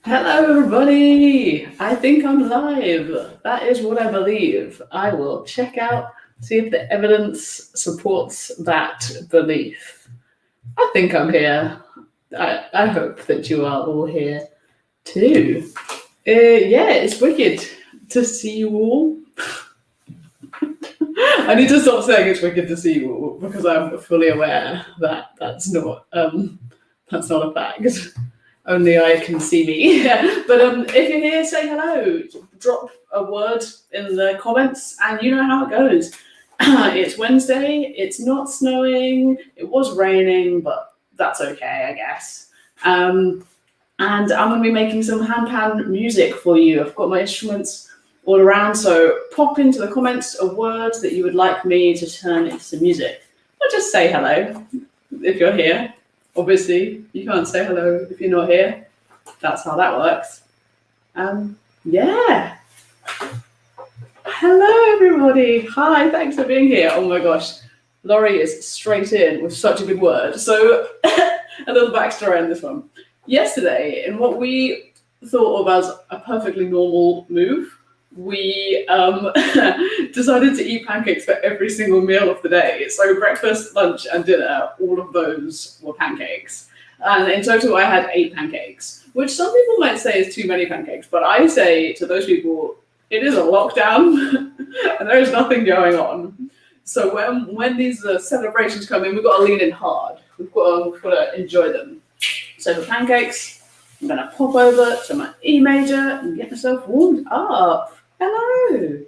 Hello, everybody. I think I'm live. That is what I believe. I will check out, see if the evidence supports that belief. I think I'm here. I hope that you are all here too. Yeah, it's wicked to see you all. I need to stop saying it's wicked to see you all because I'm fully aware that that's not a fact. Only I can see me. But if you're here, say hello. Drop a word in the comments, and you know how it goes. It's Wednesday. It's not snowing. It was raining, but that's okay, I guess. And I'm going to be making some handpan music for you. I've got my instruments all around, so pop into the comments a word that you would like me to turn into some music. Or just say hello if you're here. Obviously, you can't say hello if you're not here. That's how that works. Yeah. Hello, everybody. Hi, thanks for being here. Oh my gosh, Laurie is straight in with such a good word. So, a little backstory on this one. Yesterday, in what we thought of as a perfectly normal move, we decided to eat pancakes for every single meal of the day. So breakfast, lunch, and dinner, all of those were pancakes. And in total, I had 8 pancakes, which some people might say is too many pancakes, but I say to those people, it is a lockdown, and there is nothing going on. So when these celebrations come in, we've got to lean in hard. We've got to enjoy them. So for pancakes, I'm going to pop over to my E major and get myself warmed up. Hello.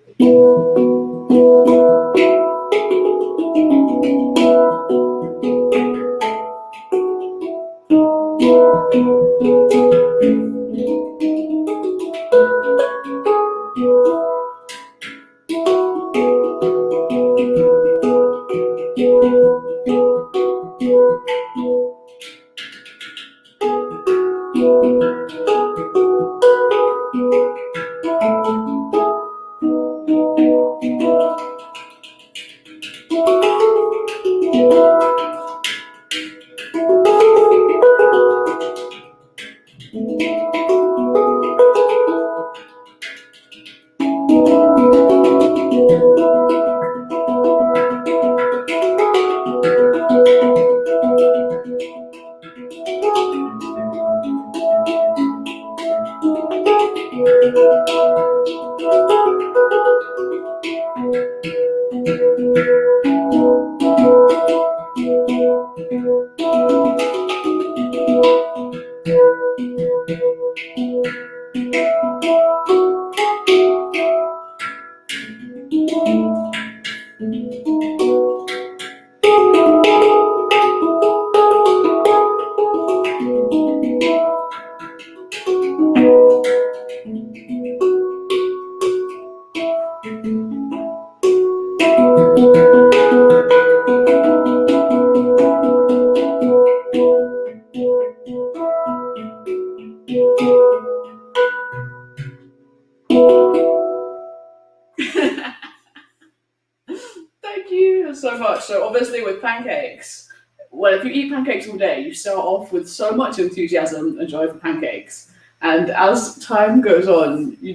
Thank you so much. So obviously with pancakes, well, if you eat pancakes all day, you start off with so much enthusiasm and joy for pancakes. And as time goes on, you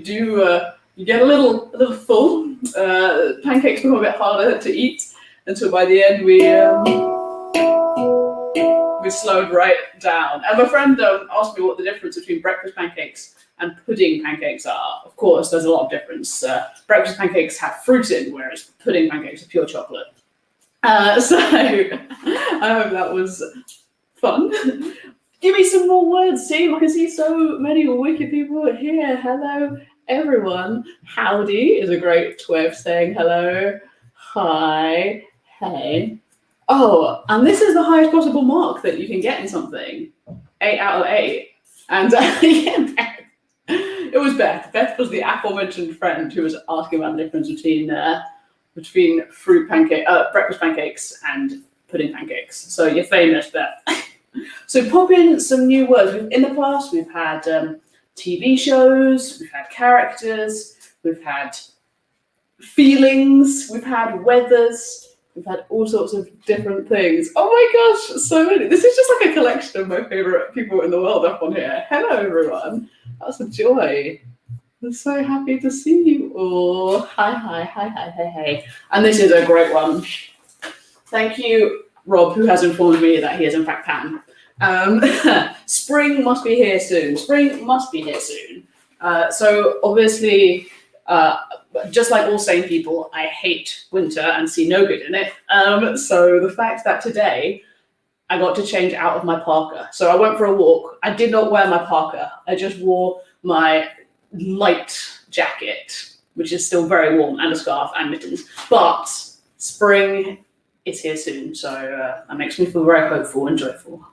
get a little full. Pancakes become a bit harder to eat until by the end we slowed right down. And my friend asked me what the difference between breakfast pancakes and pudding pancakes are. Of course, there's a lot of difference. Breakfast pancakes have fruit in, whereas pudding pancakes are pure chocolate. So I hope that was fun. Give me some more words, team. I can see so many wicked people here. Hello, everyone. Howdy is a great way of saying hello. Hi. Hey. Oh, and this is the highest possible mark that you can get in something. 8 out of 8. And yeah, it was Beth. Beth was the aforementioned friend who was asking about the difference between breakfast pancakes and pudding pancakes. So you're famous, Beth. So pop in some new words. In the past, we've had TV shows, we've had characters, we've had feelings, we've had weathers, We've had all sorts of different things. Oh my gosh, so many. This is just like a collection of my favourite people in the world up on here. Hello, everyone. That's a joy. I'm so happy to see you all. Hi. And this is a great one. Thank you, Rob, who has informed me that he is in fact Pam. Spring must be here soon. Spring must be here soon. So obviously, just like all sane people, I hate winter and see no good in it. So the fact that today I got to change out of my parka. So I went for a walk. I did not wear my parka. I just wore my light jacket, which is still very warm, and a scarf and mittens. But spring is here soon, so that makes me feel very hopeful and joyful.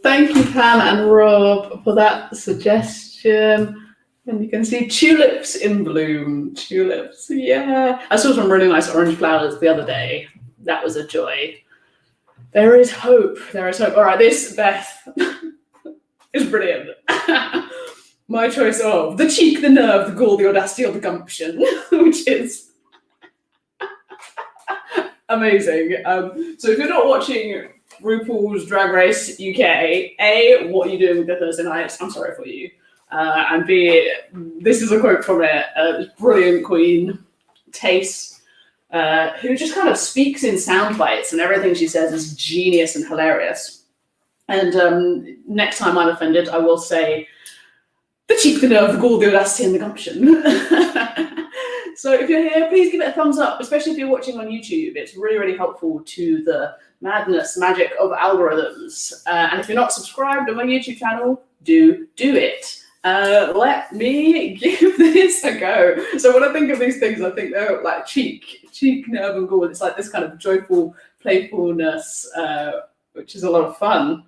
Thank you, Pam and Rob, for that suggestion. And you can see tulips in bloom. Tulips, yeah. I saw some really nice orange flowers the other day. That was a joy. There is hope. There is hope. All right, this, Beth, is brilliant. My choice of the cheek, the nerve, the gall, the audacity, or the gumption, which is amazing. So if you're not watching RuPaul's Drag Race UK, A, what are you doing with the Thursday nights? I'm sorry for you. And B, this is a quote from it, brilliant queen, Tace, who just kind of speaks in sound bites, and everything she says is genius and hilarious. And next time I'm offended, I will say, the cheek, the nerve, the gall, the audacity, and the gumption. So if you're here, please give it a thumbs up, especially if you're watching on YouTube. It's really, really helpful to the madness, magic of algorithms. And if you're not subscribed on my YouTube channel, do it. Let me give this a go. So when I think of these things, I think they're like cheek, nerve, and gall. It's like this kind of joyful playfulness, which is a lot of fun.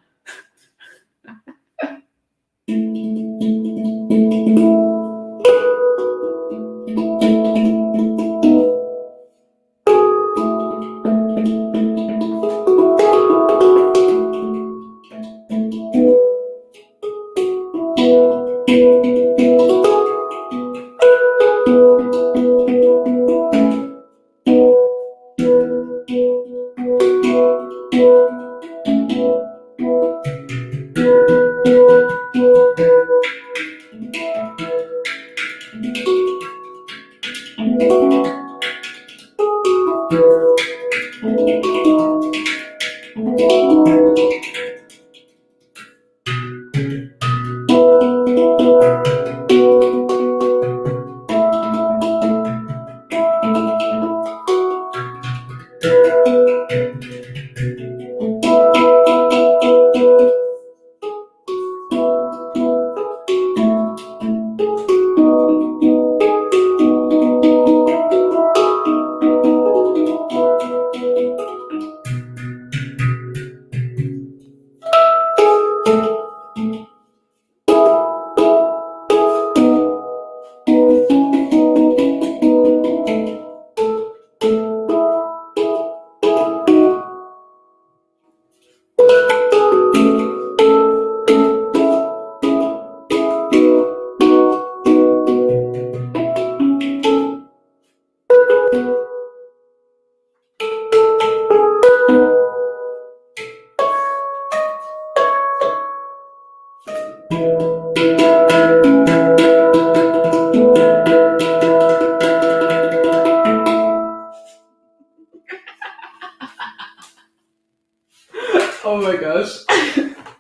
Oh my gosh,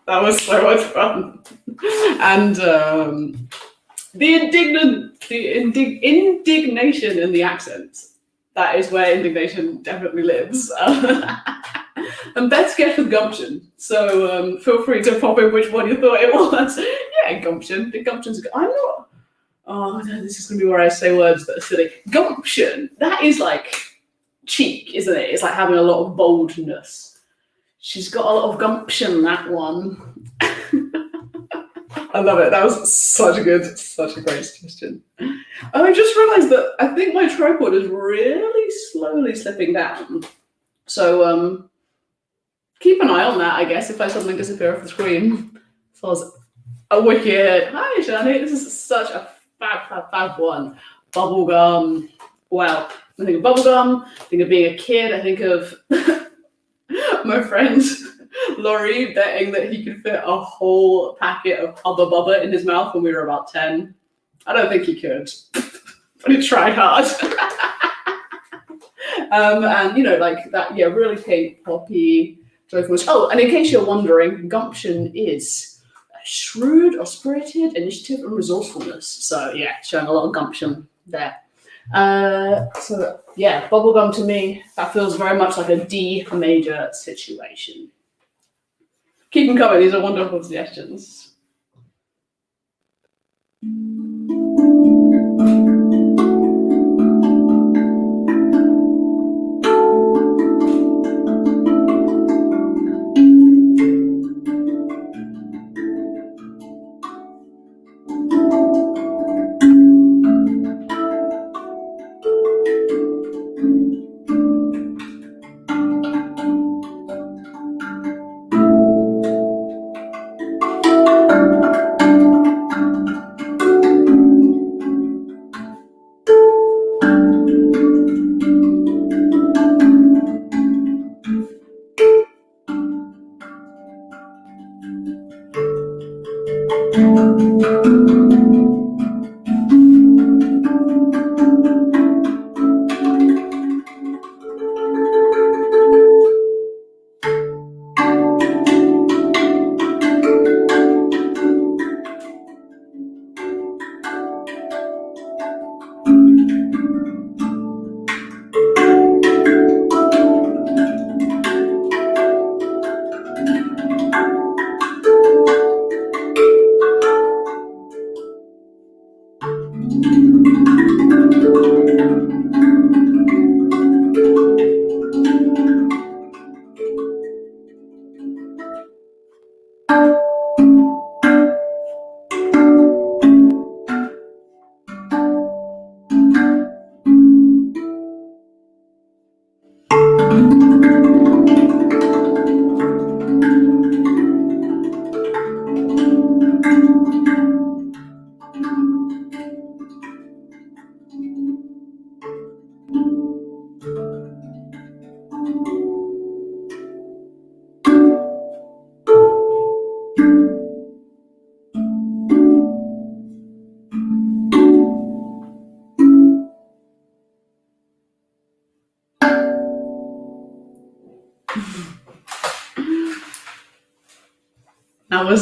that was so much fun. And the indignation in the accent. That is where indignation definitely lives. And Beth's guess with Gumption. So feel free to pop in which one you thought it was. Yeah, Gumption. Gumption's. I'm not. Oh no, this is gonna be where I say words that are silly. Gumption. That is like cheek, isn't it? It's like having a lot of boldness. She's got a lot of gumption. That one. I love it. That was such a great suggestion. I just realised that I think my tripod is really slowly slipping down. So keep an eye on that, I guess, if I suddenly disappear off the screen. So I was a wicked. Hi, Shani. This is such a fab one. Bubblegum. Wow. I think of bubblegum. I think of being a kid. I think of my friend Laurie betting that he could fit a whole packet of Hubba Bubba in his mouth when we were about 10. I don't think he could, but he tried hard. And you know, like that, yeah, really Kate Poppy, joyfulness. Oh, and in case you're wondering, Gumption is shrewd or spirited, initiative, and resourcefulness. So yeah, showing a lot of gumption there. So yeah, bubblegum to me, that feels very much like a D major situation. Keep them coming, these are wonderful suggestions.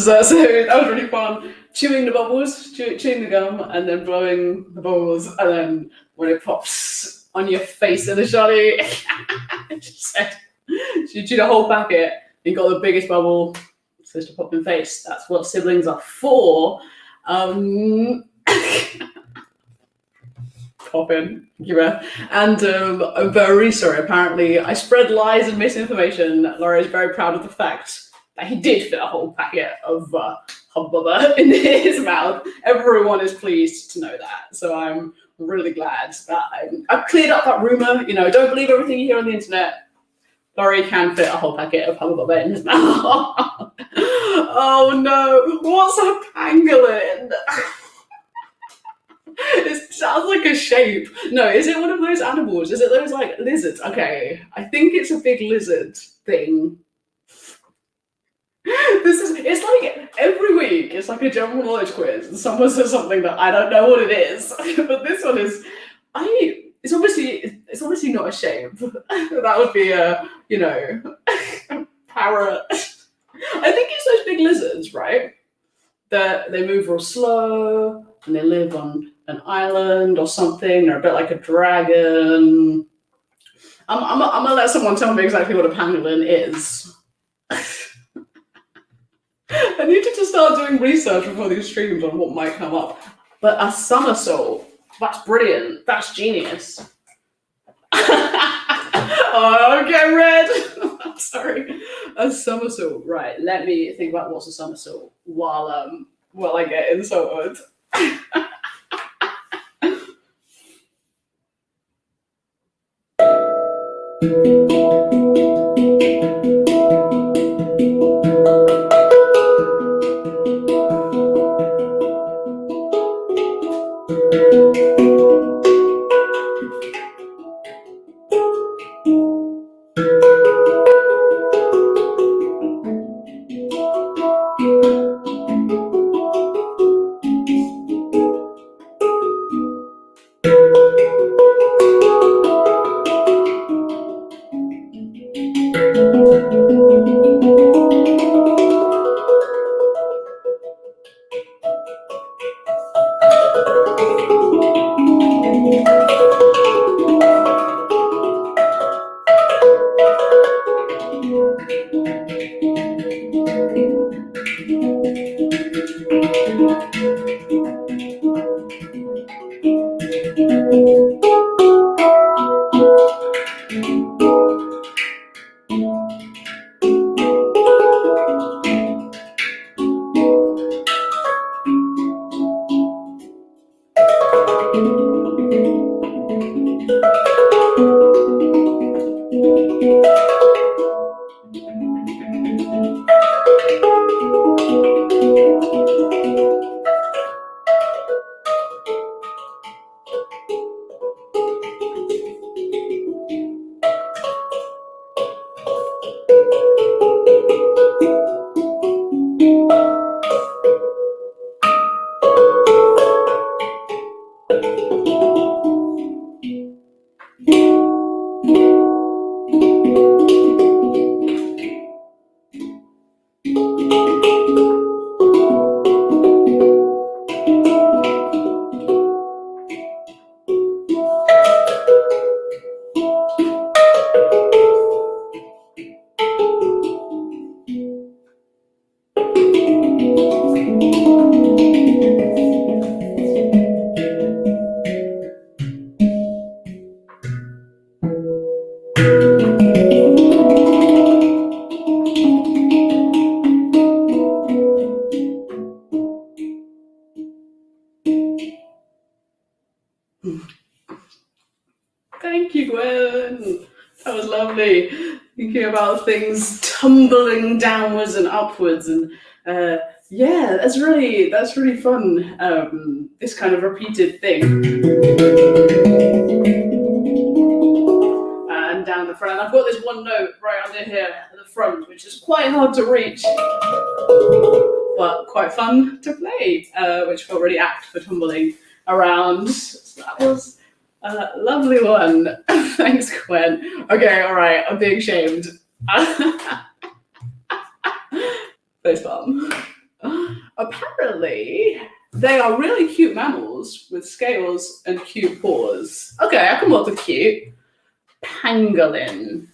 That was really fun. Chewing the bubbles, chewing the gum, and then blowing the bubbles, and then when it pops on your face in the shotty, she said she chewed a whole packet and got the biggest bubble, so to pop in face. That's what siblings are for. Pop in, thank you, Beth. And I'm very sorry. Apparently, I spread lies and misinformation. Laura is very proud of the fact that he did fit a whole packet of Hubba in his mouth. Everyone is pleased to know that. So I'm really glad that I've cleared up that rumor. You know, don't believe everything you hear on the internet. Laurie can fit a whole packet of Hubba in his mouth. Oh no, what's a pangolin? It sounds like a shape. No, is it one of those animals? Is it those like lizards? Okay, I think it's a big lizard thing. It's like every week it's like a general knowledge quiz and someone says something that I don't know what it is. But this one is it's obviously not a shape. That would be a, you know, parrot. I think it's those big lizards, right? That they move real slow and they live on an island or something. They're a bit like a dragon. I'm gonna let someone tell me exactly what a pangolin is. I needed to start doing research before these streams on what might come up. But a somersault, that's brilliant. That's genius. Oh, I'm getting red. I'm sorry. A somersault. Right. Let me think about what's a somersault while I get insulted. Thank you, Gwen. That was lovely. Thinking about things tumbling downwards and upwards, and yeah, that's really fun. This kind of repeated thing, and down the front. I've got this one note right under here at the front, which is quite hard to reach, but quite fun to play, which felt really apt for tumbling around. So that was a lovely one. Thanks, Gwen. Okay, all right, I'm being shamed. Face palm. Apparently, they are really cute mammals with scales and cute paws. Okay, I can work with cute. Pangolin.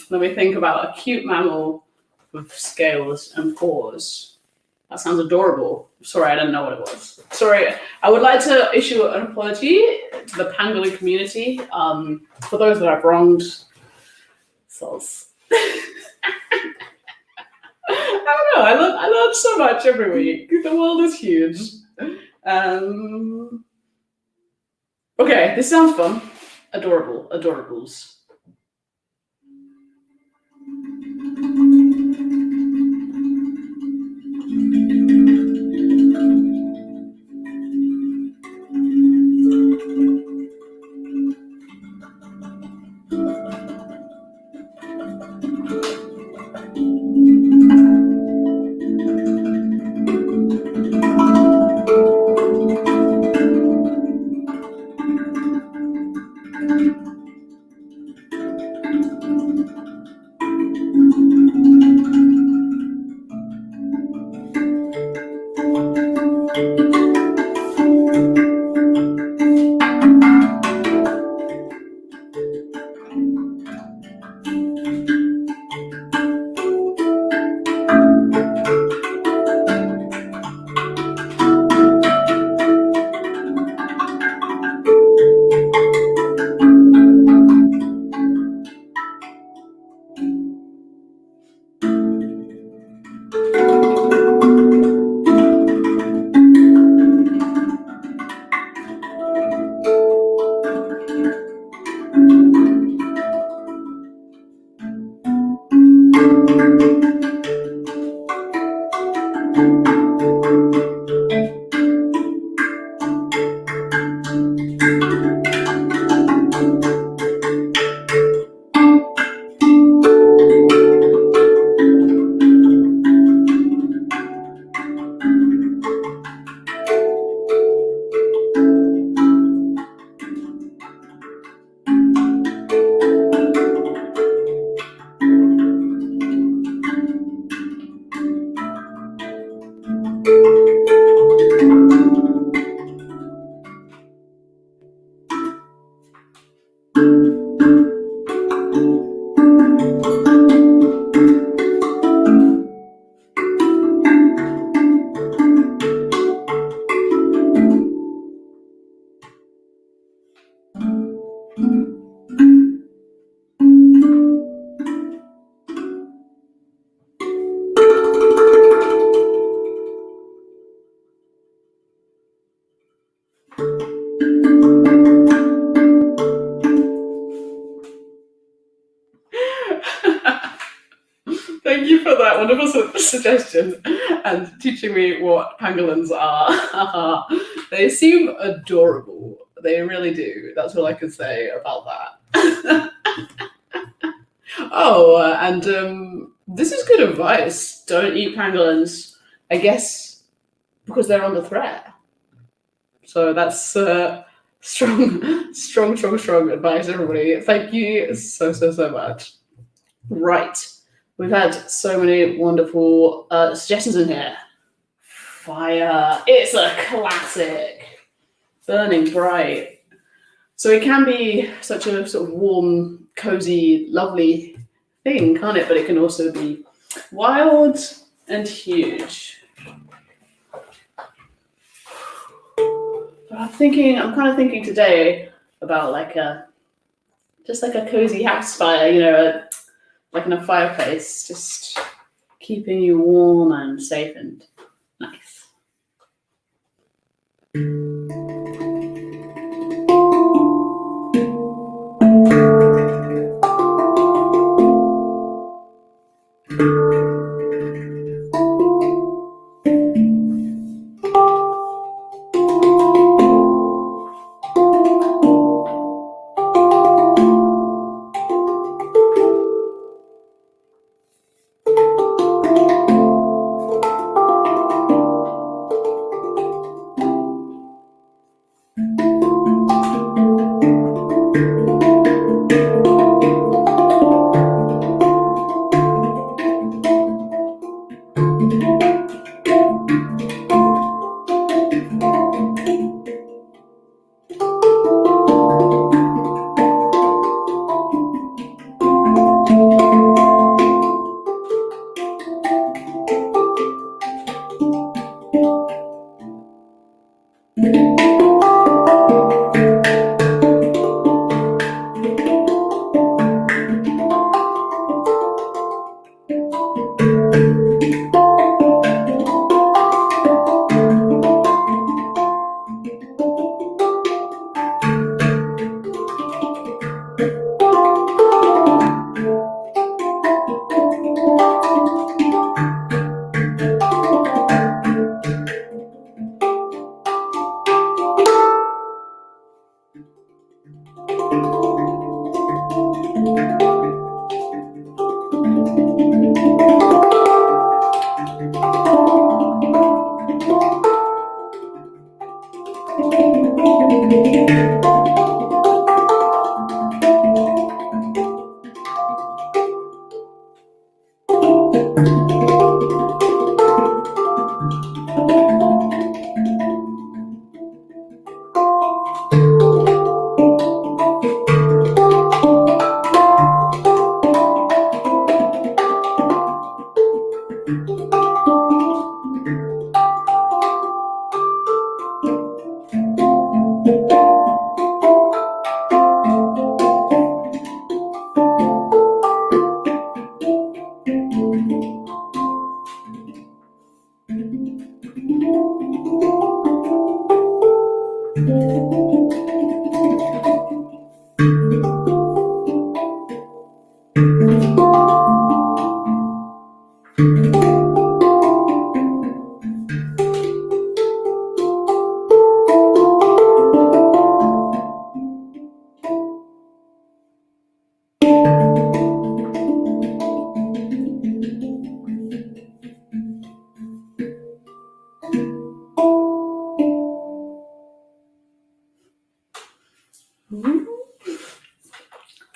Let me think about a cute mammal with scales and paws. That sounds adorable. Sorry, I didn't know what it was. Sorry. I would like to issue an apology to the pangolin community for those that I've wronged. Soz. I don't know. I learn so much every week. The world is huge. Okay, this sounds fun. Adorable. Adorables. Thank you for that wonderful suggestion and teaching me what pangolins are. They seem adorable. They really do. That's all I can say about that. And this is good advice. Don't eat pangolins, I guess, because they're under threat. So that's strong advice, everybody. Thank you so much. Right. We've had so many wonderful suggestions in here. Fire. It's a classic. Burning bright. So it can be such a sort of warm, cozy, lovely thing, can't it? But it can also be wild and huge. I'm kind of thinking today about just like a cozy house fire, like in a fireplace, just keeping you warm and safe and nice.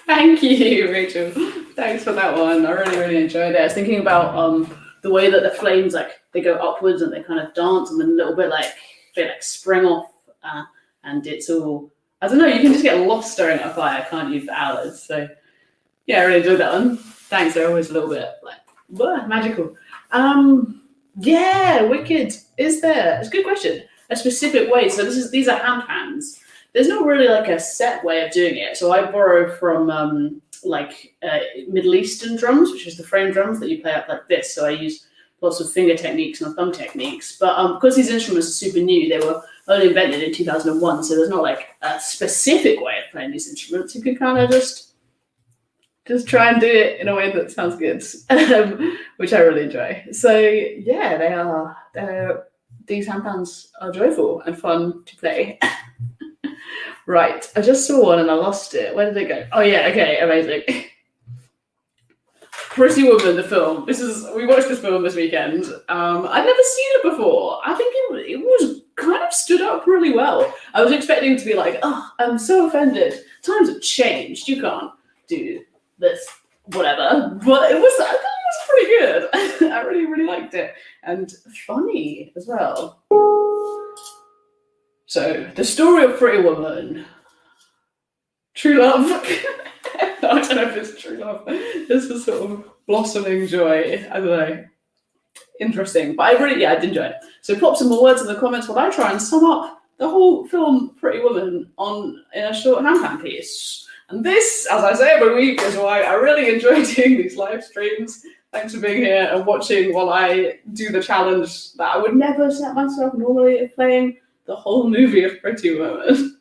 Thank you, Rachel. Thanks for that one. I really enjoyed it. I was thinking about the way that the flames they go upwards and they kind of dance and then a little bit they spring off and it's all, I don't know, you can just get lost staring at a fire, can't you, for hours? So yeah, I really enjoyed that one. Thanks. They're always a little bit magical. Yeah, wicked. Is there? It's a good question. A specific way. So these are handpans. There's not really a set way of doing it. So I borrow from Middle Eastern drums, which is the frame drums that you play up like this. So I use lots of finger techniques and thumb techniques. But because these instruments are super new, they were only invented in 2001. So there's not a specific way of playing these instruments. You can kind of just just try and do it in a way that sounds good, which I really enjoy. So yeah, these handpans are joyful and fun to play. Right, I just saw one and I lost it. Where did it go? Oh yeah, okay, amazing. Pretty Woman, the film. We watched this film this weekend. I'd never seen it before. I think it was kind of stood up really well. I was expecting to be like, oh, I'm so offended. Times have changed. You can't do this, whatever. But I thought it was pretty good. I really, really liked it. And funny as well. So, the story of Pretty Woman. True love. I don't know if it's true love. It's a sort of blossoming joy. I don't know. Interesting. But I did enjoy it. So pop some more words in the comments while I try and sum up the whole film Pretty Woman in a short handpan piece. And this, as I say every week, is why I really enjoy doing these live streams. Thanks for being here and watching while I do the challenge that I would never set myself normally of playing the whole movie of Pretty Woman.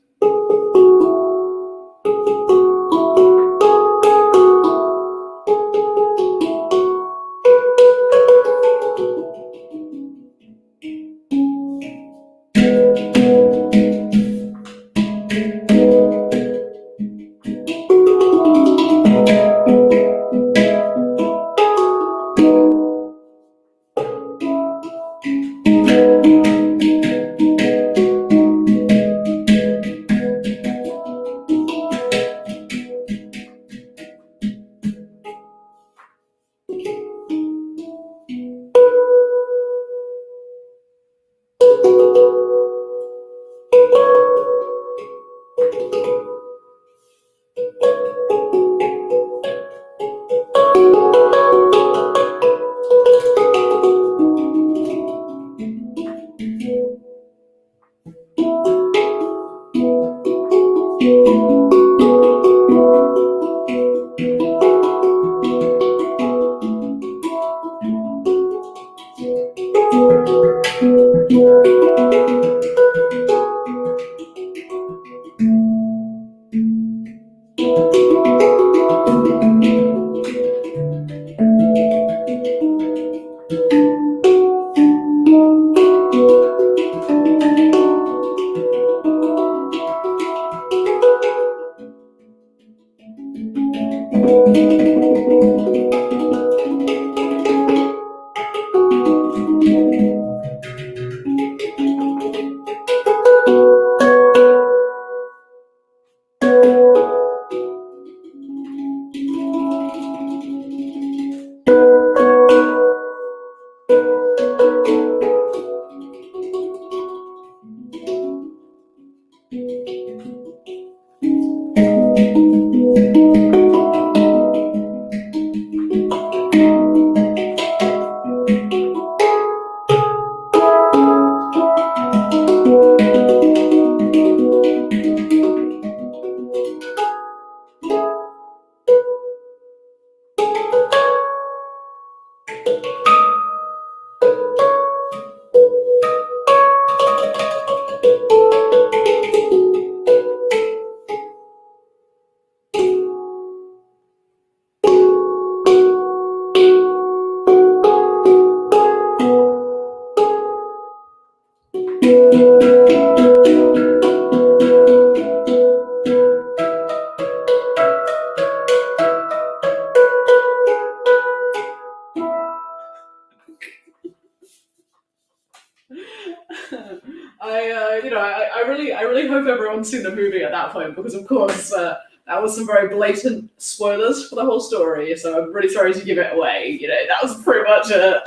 I really hope everyone's seen the movie at that point, because of course that was some very blatant spoilers for the whole story. So I'm really sorry to give it away. That was pretty much a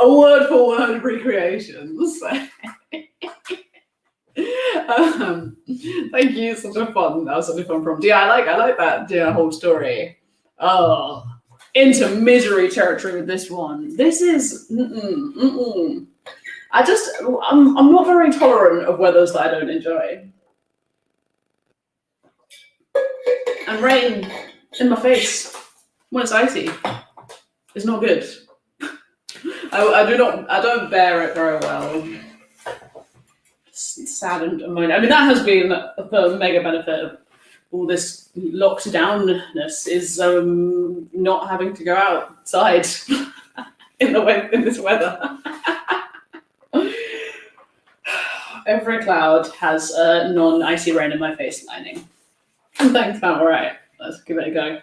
word for word recreation. So. Thank you. That was such a fun prompt. Yeah, I like that whole story. Oh, into misery territory with this one. This is I'm not very tolerant of weathers that I don't enjoy. And rain in my face when it's icy is not good. I don't bear it very well. It's sad and annoying. I mean, that has been the mega benefit of all this locked downness is not having to go outside in this weather. Every cloud has a non-icy rain in my face lining. And thanks, Pam. All right, let's give it a go.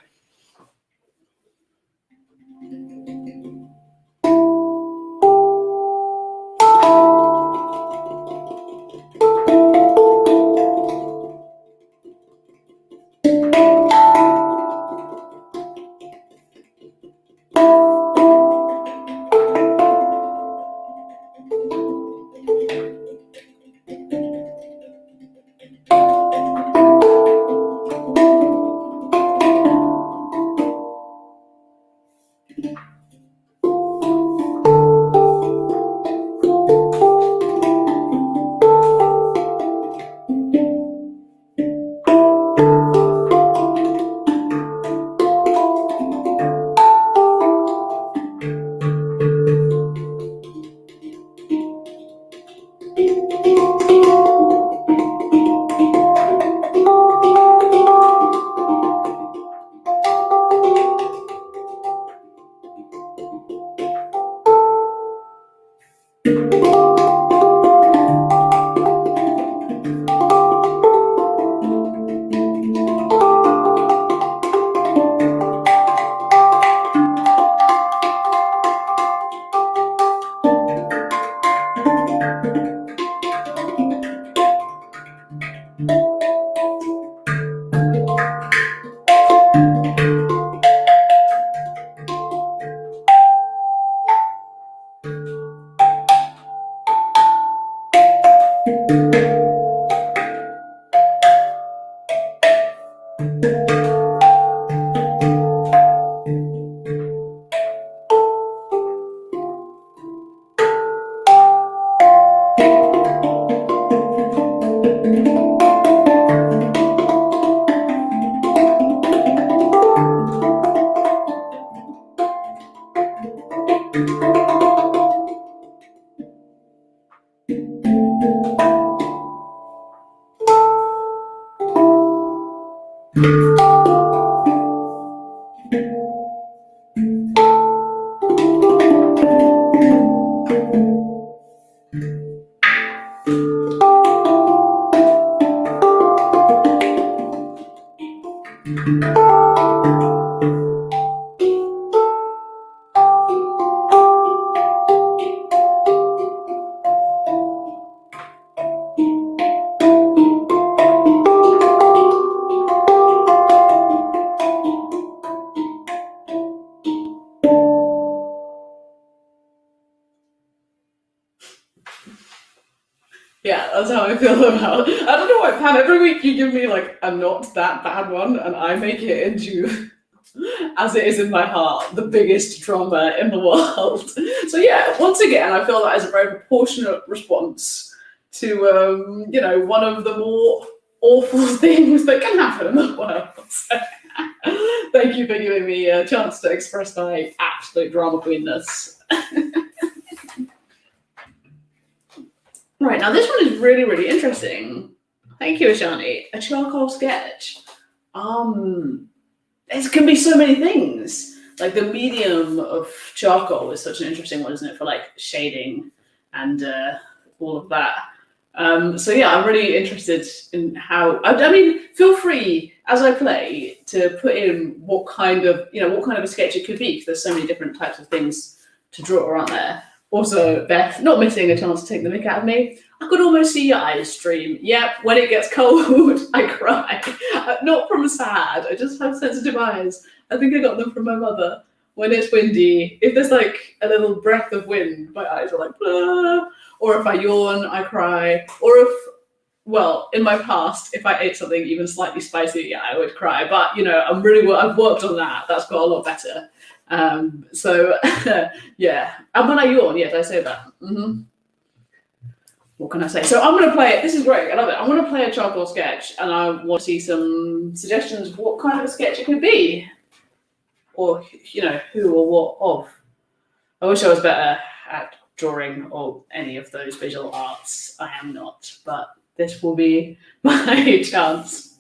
Yeah, that's how I feel about it. I don't know why, Pam, every week you give me like a not that bad one and I make it into, as it is in my heart, the biggest drama in the world. So yeah, once again, I feel that is a very proportionate response to, one of the more awful things that can happen in the world. So, thank you for giving me a chance to express my absolute drama queenness. Right, now this one is really, really interesting. Thank you, Ashani. A charcoal sketch. It can be so many things. Like the medium of charcoal is such an interesting one, isn't it? For like shading and all of that. So yeah, I'm really interested in how. I mean, feel free as I play to put in what kind of a sketch it could be, because there's so many different types of things to draw, aren't there? Also, Beth, not missing a chance to take the mick out of me. I could almost see your eyes stream. Yep, when it gets cold, I cry. Not from sad, I just have sensitive eyes. I think I got them from my mother. When it's windy, if there's like a little breath of wind, my eyes are like, blah. Or if I yawn, I cry. Or in my past, if I ate something even slightly spicy, yeah, I would cry. But, I've worked on that. That's got a lot better. Yeah. And when I yawn, yeah, did I say that? Mm-hmm. What can I say? So I'm going to play it. This is great. I love it. I'm going to play a charcoal sketch, and I want to see some suggestions of what kind of a sketch it could be, or who or what of. I wish I was better at drawing or any of those visual arts. I am not, but this will be my chance.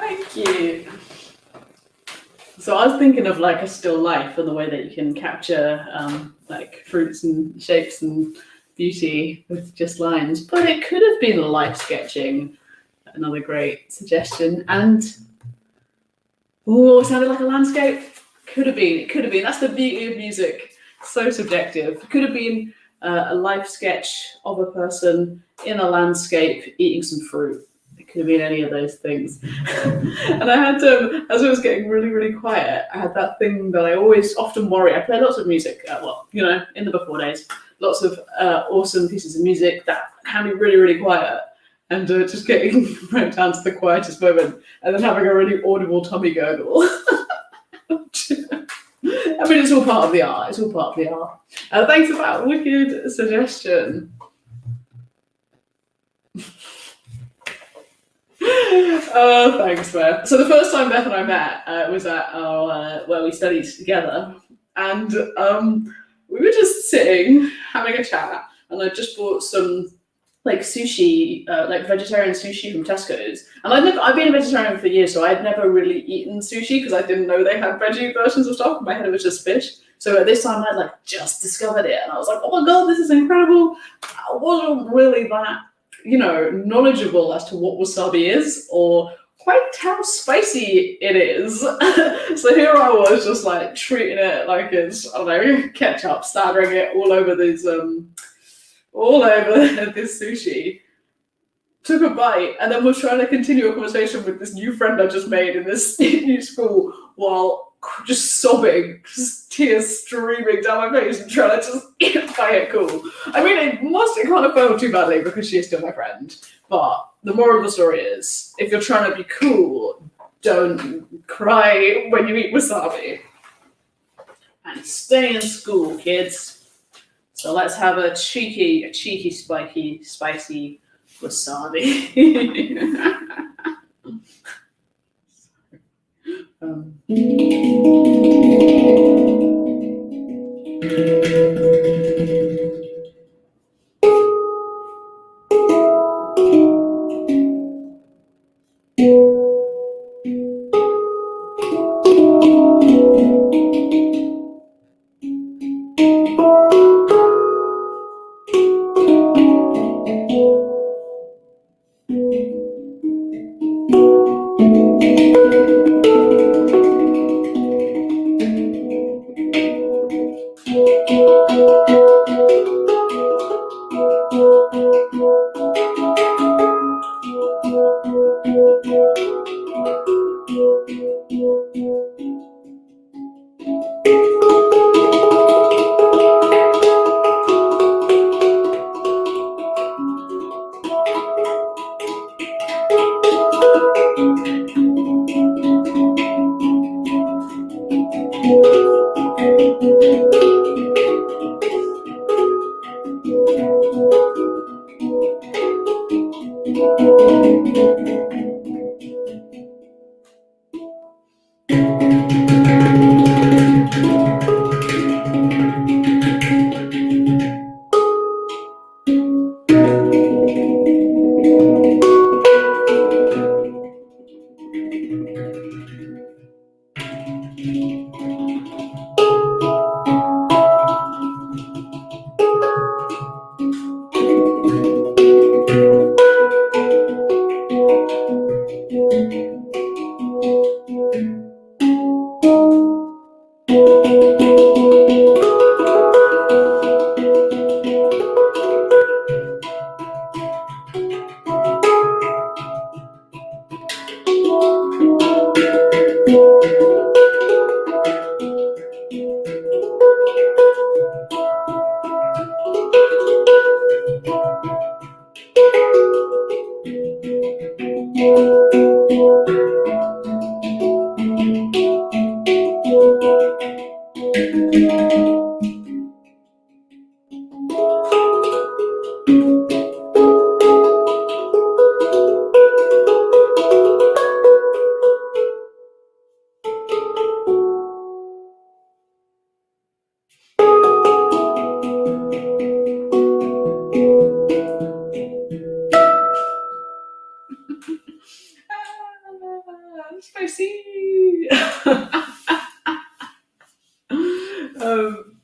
Thank you. So I was thinking of like a still life and the way that you can capture like fruits and shapes and beauty with just lines, but it could have been life sketching. Another great suggestion. And it sounded like a landscape. Could have been. It could have been. That's the beauty of music. So subjective. It could have been a life sketch of a person in a landscape eating some fruit. It could have been any of those things. And I had to, as it was getting really, really quiet, I had that thing that I always often worry. I play lots of music, in the before days, lots of awesome pieces of music that can be really, really quiet. And just getting right down to the quietest moment and then having a really audible tummy gurgle. I mean, it's all part of the art. It's all part of the art. Thanks for that wicked suggestion. Oh, thanks, Beth. So the first time Beth and I met was at our where we studied together, and we were just sitting having a chat, and I just bought some like sushi, like vegetarian sushi from Tesco's. And I've been a vegetarian for years, so I'd never really eaten sushi because I didn't know they had veggie versions of stuff. In my head, it was just fish. So at this time, I'd like just discovered it, and I was like, oh my god, this is incredible. I wasn't really that, knowledgeable as to what wasabi is or quite how spicy it is. So here I was just like treating it like it's, ketchup, slathering it all over this sushi. Took a bite and then was trying to continue a conversation with this new friend I just made in this new school while just sobbing, just tears streaming down my face and trying to just play it cool. I mean, it can't have failed too badly because she is still my friend. But the moral of the story is, if you're trying to be cool, don't cry when you eat wasabi. And stay in school, kids. So let's have a cheeky, spicy wasabi.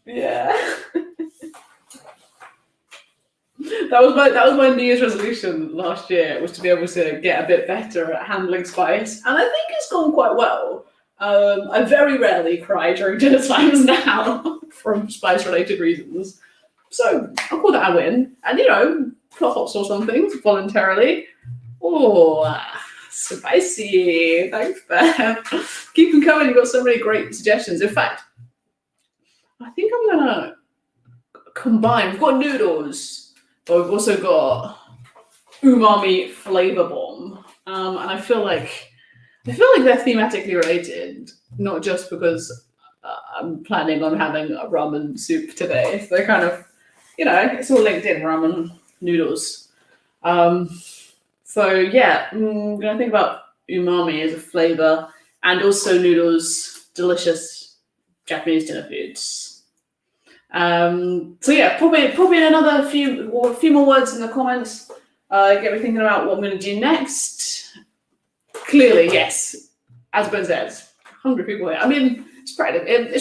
Yeah. That was my New Year's resolution last year, was to be able to get a bit better at handling spice, and I think it's gone quite well. I very rarely cry during dinner times now from spice related reasons, so I'll call that a win. And put hot sauce on things voluntarily. Oh, spicy! Thanks, Ben. Keep them coming. You've got so many great suggestions. In fact, I think I'm gonna combine. We've got noodles, but we've also got umami flavor bomb, and I feel like they're thematically related, not just because I'm planning on having a ramen soup today. So they're kind of, it's all linked in, ramen noodles. So yeah, I'm gonna think about umami as a flavor, and also noodles, delicious Japanese dinner foods. So yeah, probably in another few more words in the comments. Get me thinking about what I'm going to do next. Clearly, yes, as Ben says, 100 people here. I mean, it's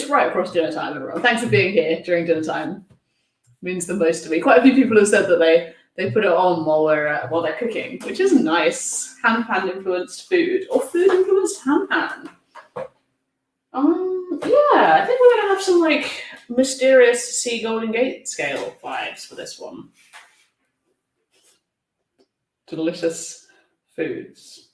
right across dinner time, everyone. Thanks for being here during dinner time. It means the most to me. Quite a few people have said that they put it on while they're cooking, which is nice. Handpan influenced food, or food influenced handpan. Yeah, I think we're gonna have some mysterious sea Golden Gate scale vibes for this one. Delicious foods.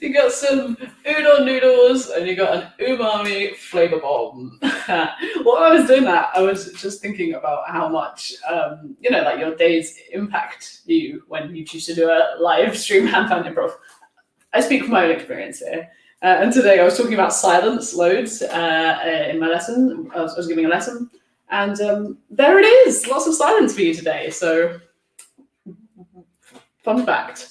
You got some udon noodles and you got an umami flavor bomb. While I was doing that, I was just thinking about how much, your days impact you when you choose to do a live stream handpan improv. I speak from my own experience here. And today I was talking about silence loads in my lesson. I was giving a lesson. And there it is, lots of silence for you today. So, fun fact.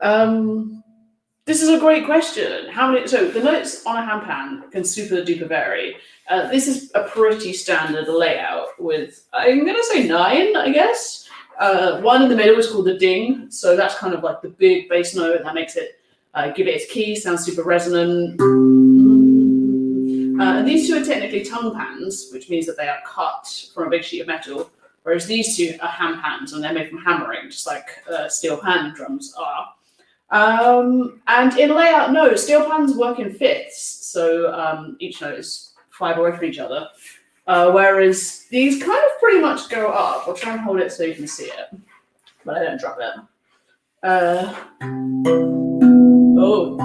This is a great question. How many? So the notes on a handpan can super duper vary. This is a pretty standard layout with, I'm going to say 9, I guess. One in the middle is called the ding. So that's kind of like the big bass note that makes it give it its key, sounds super resonant. And these two are technically tongue pans, which means that they are cut from a big sheet of metal. Whereas these two are handpans and they're made from hammering, just like steel pan drums are. And in layout, no, steel pans work in fifths, so each note is 5 away from each other. Whereas these kind of pretty much go up. I'll try and hold it so you can see it, but I don't drop it. Oh.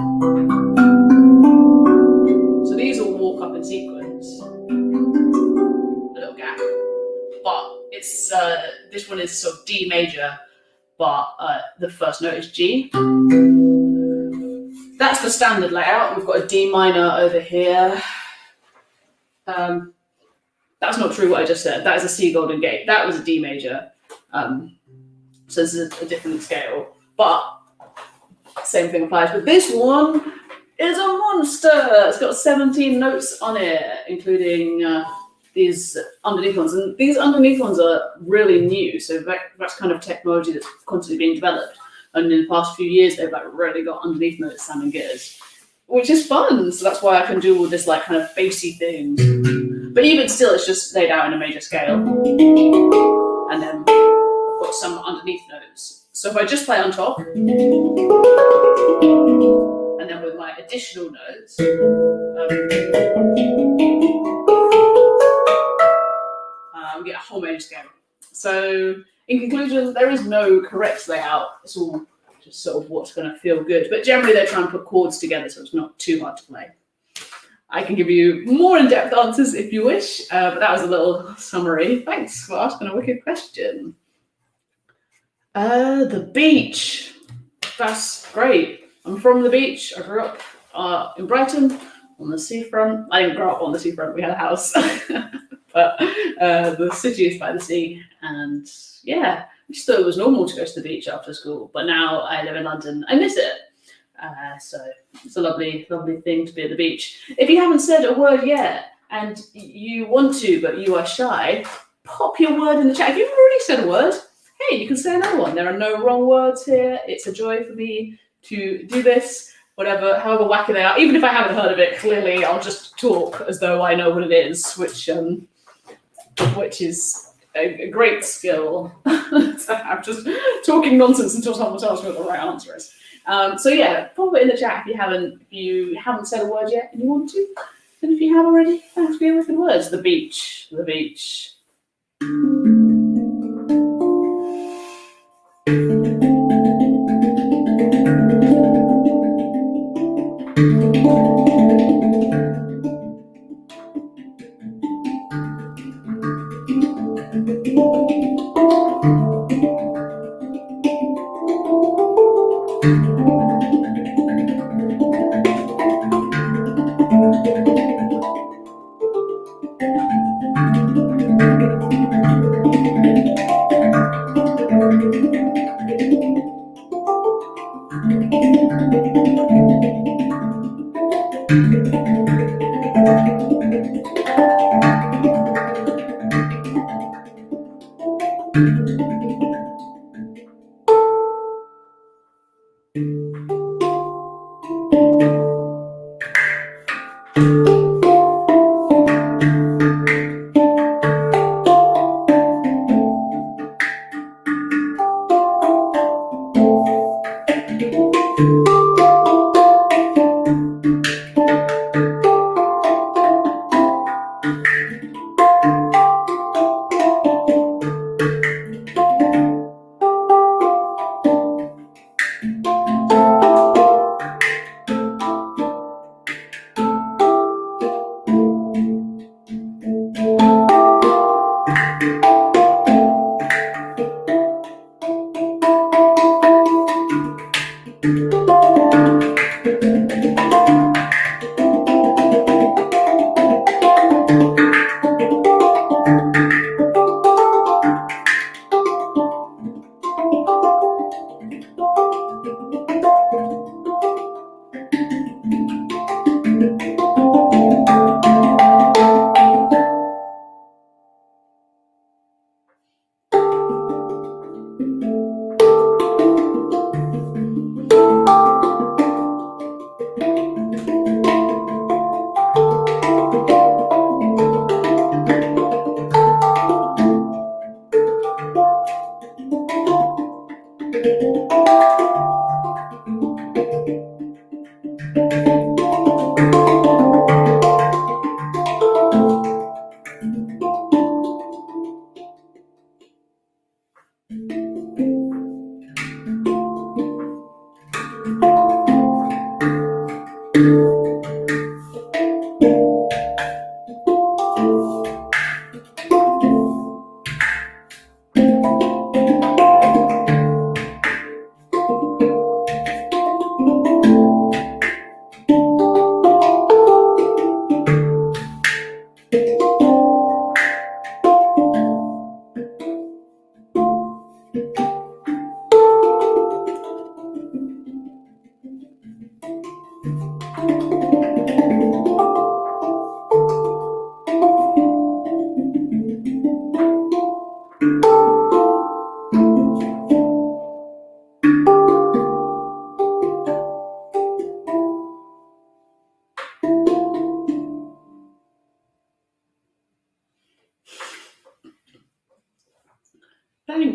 So these all walk up in sequence. A little gap. But it's this one is sort of D major, but the first note is G. That's the standard layout. We've got a D minor over here. That's not true what I just said. That is a C Golden Gate. That was a D major. So this is a different scale. But same thing applies. But this one is a monster. It's got 17 notes on it, including these underneath ones. And these underneath ones are really new. So that's kind of technology that's constantly being developed. And in the past few years, they've like really got underneath notes sounding good, which is fun. So that's why I can do all this like kind of bassy thing. But even still, it's just laid out in a major scale. And then I've got some underneath notes. So if I just play on top, and then with my additional notes, we get a whole major scale. So in conclusion, there is no correct layout. It's all just sort of what's going to feel good. But generally, they're trying to put chords together, so it's not too hard to play. I can give you more in-depth answers if you wish, but that was a little summary. Thanks for asking a wicked question. The beach. That's great. I'm from the beach. I grew up in Brighton on the seafront. I didn't grow up on the seafront. We had a house. But the city is by the sea. And yeah, I just thought it was normal to go to the beach after school. But now I live in London. I miss it. So it's a lovely, lovely thing to be at the beach. If you haven't said a word yet and you want to, but you are shy, pop your word in the chat. If you've already said a word, hey, you can say another one. There are no wrong words here. It's a joy for me to do this, however wacky they are. Even if I haven't heard of it, clearly I'll just talk as though I know what it is, which is a great skill. So I'm just talking nonsense until someone tells me what the right answer is. So yeah, pop it in the chat if you haven't said a word yet and you want to. And if you have already, thanks for your wicked words. The beach, the beach.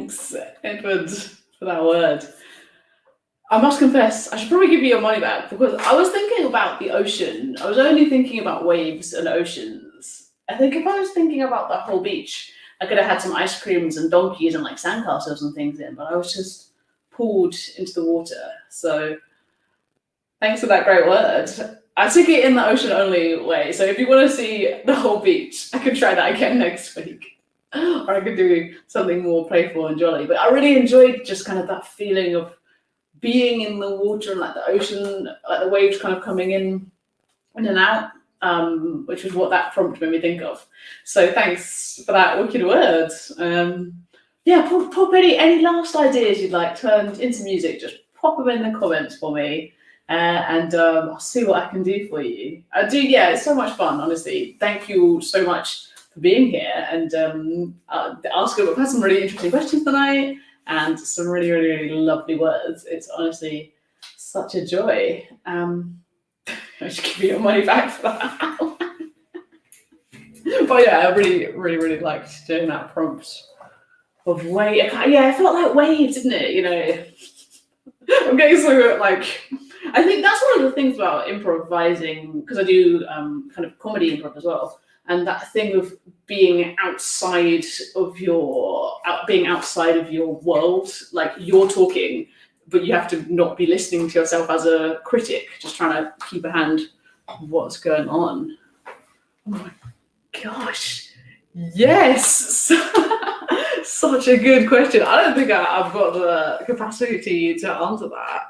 Thanks, Edward, for that word. I must confess, I should probably give you your money back because I was thinking about the ocean. I was only thinking about waves and oceans. I think if I was thinking about the whole beach, I could have had some ice creams and donkeys and like sandcastles and things in, but I was just pulled into the water. So thanks for that great word. I took it in the ocean only way. So if you want to see the whole beach, I could try that again next week. Or I could do something more playful and jolly. But I really enjoyed just kind of that feeling of being in the water and like the ocean, like the waves kind of coming in and out, which was what that prompt made me think of. So thanks for that wicked word. Yeah, pop any last ideas you'd like turned into music, just pop them in the comments for me. And I'll see what I can do for you. I do, yeah, it's so much fun, honestly. Thank you all so much for being here and I've had some really interesting questions tonight and some really, really, really lovely words. It's honestly such a joy. I should give you your money back for that. But yeah, I really, really, really liked doing that prompt of wave. Yeah, it felt like waves, didn't it? You know, I'm getting so like. I think that's one of the things about improvising, because I do kind of comedy improv as well, and that thing of being outside of your world, like you're talking, but you have to not be listening to yourself as a critic, just trying to keep a hand of what's going on. Oh my gosh, yes. Such a good question. I don't think I've got the capacity to answer that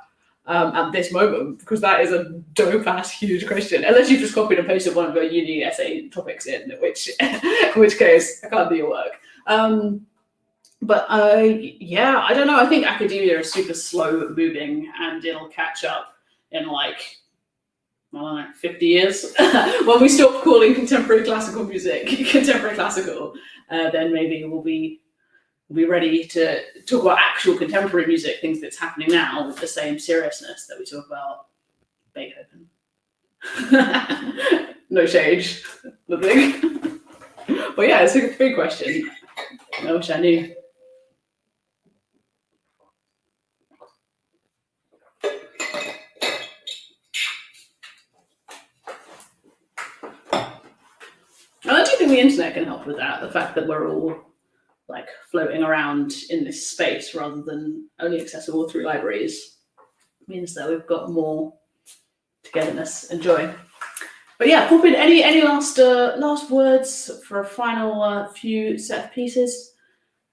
at this moment, because that is a dope ass huge question. Unless you've just copied and pasted one of your uni essay topics in which case I can't do your work. But yeah, I don't know. I think academia is super slow moving, and it'll catch up in like, I don't know, 50 years when we stop calling contemporary classical music contemporary classical. Then maybe we'll be ready to talk about actual contemporary music, things that's happening now, with the same seriousness that we talk about Beethoven. No shade, nothing. But yeah, it's a big question. I wish I knew. And I do think the internet can help with that. The fact that we're all like floating around in this space rather than only accessible through libraries means that we've got more togetherness and joy. But yeah, pop in any last words for a final few set of pieces.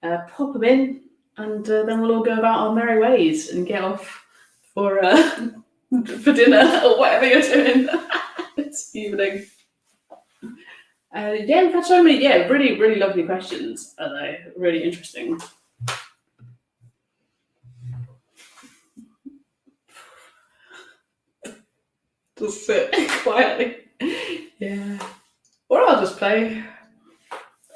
Pop them in, and then we'll all go about our merry ways and get off for dinner or whatever you're doing this evening. Yeah, we've had so many, really, really lovely questions, although really interesting. Just sit quietly. Yeah. Or I'll just play.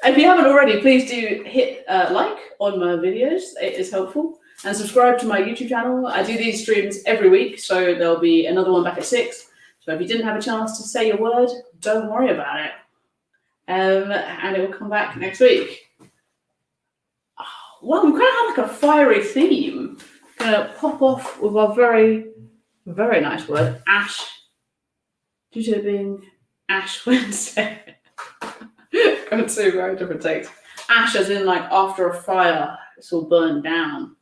If you haven't already, please do hit like on my videos. It is helpful. And subscribe to my YouTube channel. I do these streams every week, so there'll be another one back at 6. So if you didn't have a chance to say your word, don't worry about it. And it will come back next week. Oh, well, we kind of have like a fiery theme. Gonna pop off with our very, very nice word, ash. Due to it being Ash Wednesday. Got two very different takes. Ash as in like after a fire, it's all burned down.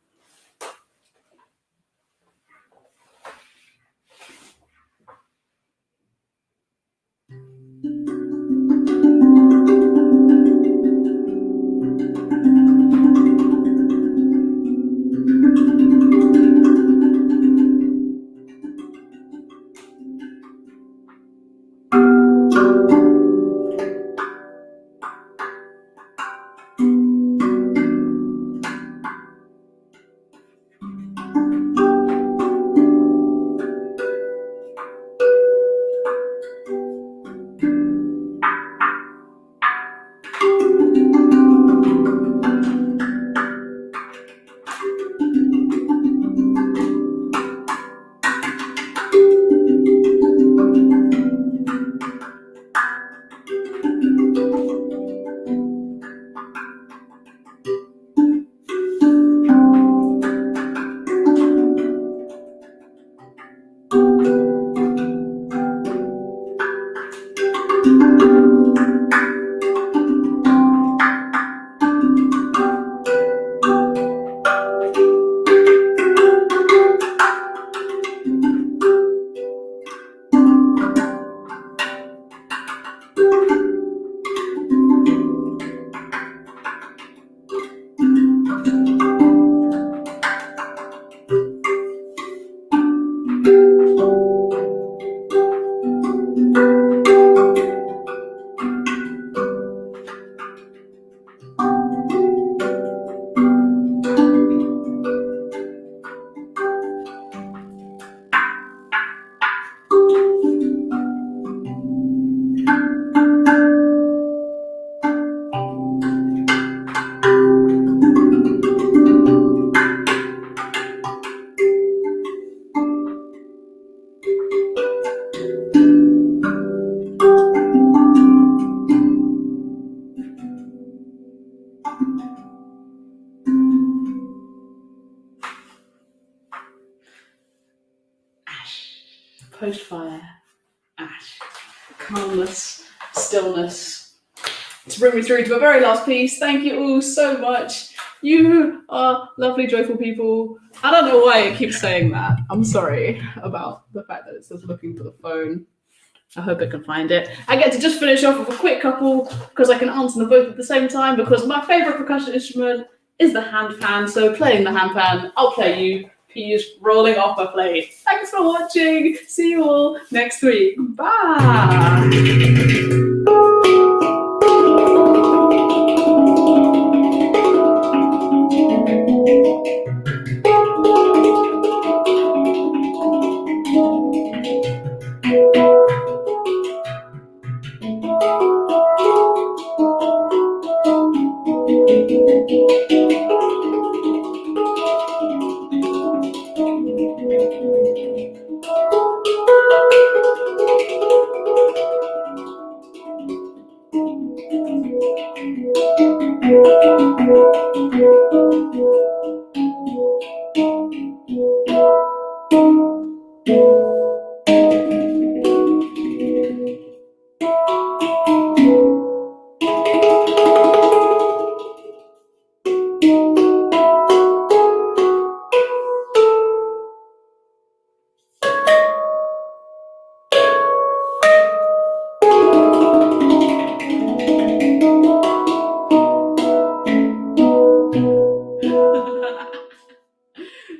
Post-fire, ash, calmness, stillness. To bring me through to a very last piece, thank you all so much. You are lovely, joyful people. I don't know why it keeps saying that. I'm sorry about the fact that it says looking for the phone. I hope I can find it. I get to just finish off with a quick couple because I can answer them both at the same time, because my favourite percussion instrument is the handpan. So playing the handpan, I'll play you peas rolling off my plate. Thanks for watching. See you all next week. Bye.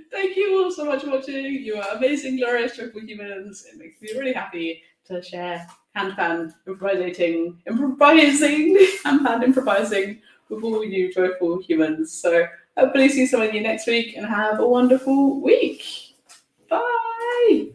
Thank you all so much for watching. You are amazing, glorious, joyful humans. It makes me really happy to share handpan improvising, handpan improvising with all you joyful humans. So hopefully see some of you next week and have a wonderful week. Bye.